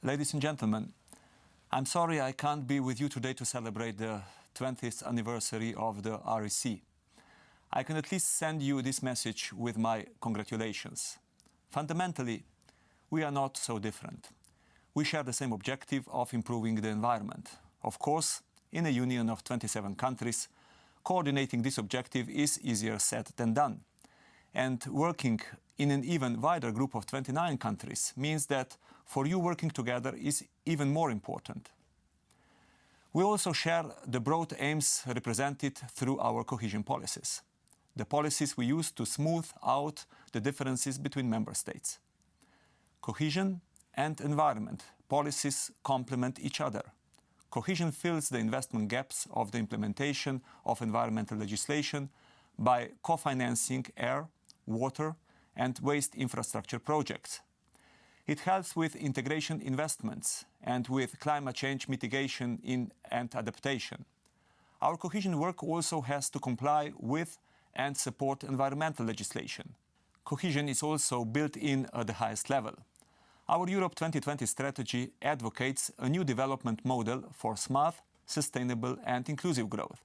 Ladies and gentlemen, I'm sorry I can't be with you today to celebrate the 20th anniversary of the REC. I can at least send you this message with my congratulations. Fundamentally, we are not so different. We share the same objective of improving the environment. Of course, in a union of 27 countries, coordinating this objective is easier said than done. And working in an even wider group of 29 countries means that for you working together is even more important. We also share the broad aims represented through our cohesion policies, the policies we use to smooth out the differences between member states. Cohesion and environment policies complement each other. Cohesion fills the investment gaps of the implementation of environmental legislation by co-financing air, water and waste infrastructure projects. It helps with integration investments and with climate change mitigation and adaptation. Our cohesion work also has to comply with and support environmental legislation. Cohesion is also built in at the highest level. Our Europe 2020 strategy advocates a new development model for smart, sustainable and inclusive growth.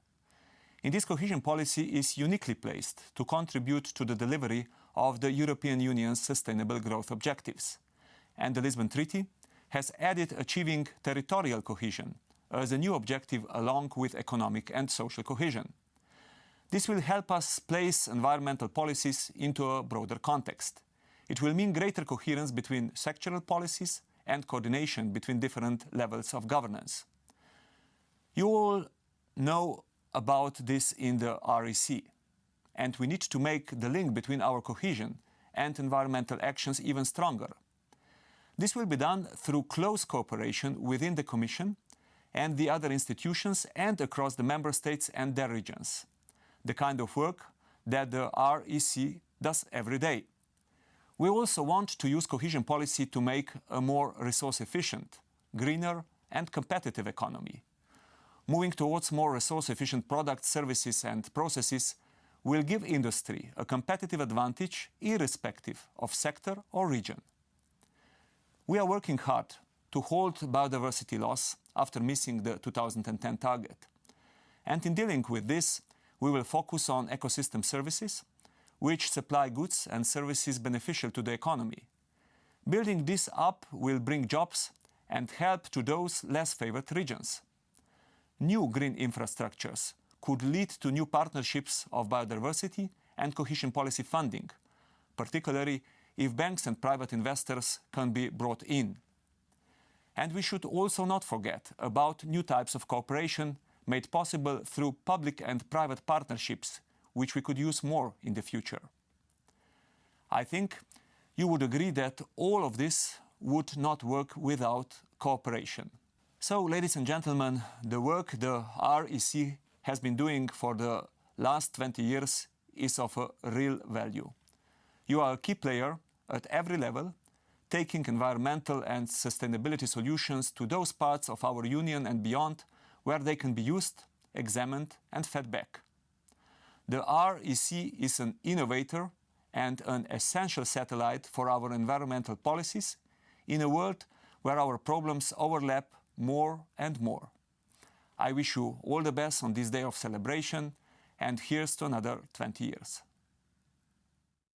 In this cohesion policy is uniquely placed to contribute to the delivery of the European Union's sustainable growth objectives. And the Lisbon Treaty has added achieving territorial cohesion as a new objective along with economic and social cohesion. This will help us place environmental policies into a broader context. It will mean greater coherence between sectoral policies and coordination between different levels of governance. You all know about this in the REC, and we need to make the link between our cohesion and environmental actions even stronger. This will be done through close cooperation within the Commission and the other institutions and across the member states and their regions, the kind of work that the REC does every day. We also want to use cohesion policy to make a more resource-efficient, greener and competitive economy. Moving towards more resource-efficient products, services and processes will give industry a competitive advantage irrespective of sector or region. We are working hard to halt biodiversity loss after missing the 2010 target. And in dealing with this, we will focus on ecosystem services, which supply goods and services beneficial to the economy. Building this up will bring jobs and help to those less favored regions. New green infrastructures could lead to new partnerships of biodiversity and cohesion policy funding, particularly if banks and private investors can be brought in. And we should also not forget about new types of cooperation made possible through public and private partnerships, which we could use more in the future. I think you would agree that all of this would not work without cooperation. So, ladies and gentlemen, the work the REC has been doing for the last 20 years is of a real value. You are a key player at every level, taking environmental and sustainability solutions to those parts of our Union and beyond where they can be used, examined and fed back. The REC is an innovator and an essential satellite for our environmental policies in a world where our problems overlap more and more. I wish you all the best on this day of celebration, and here's to another 20 years.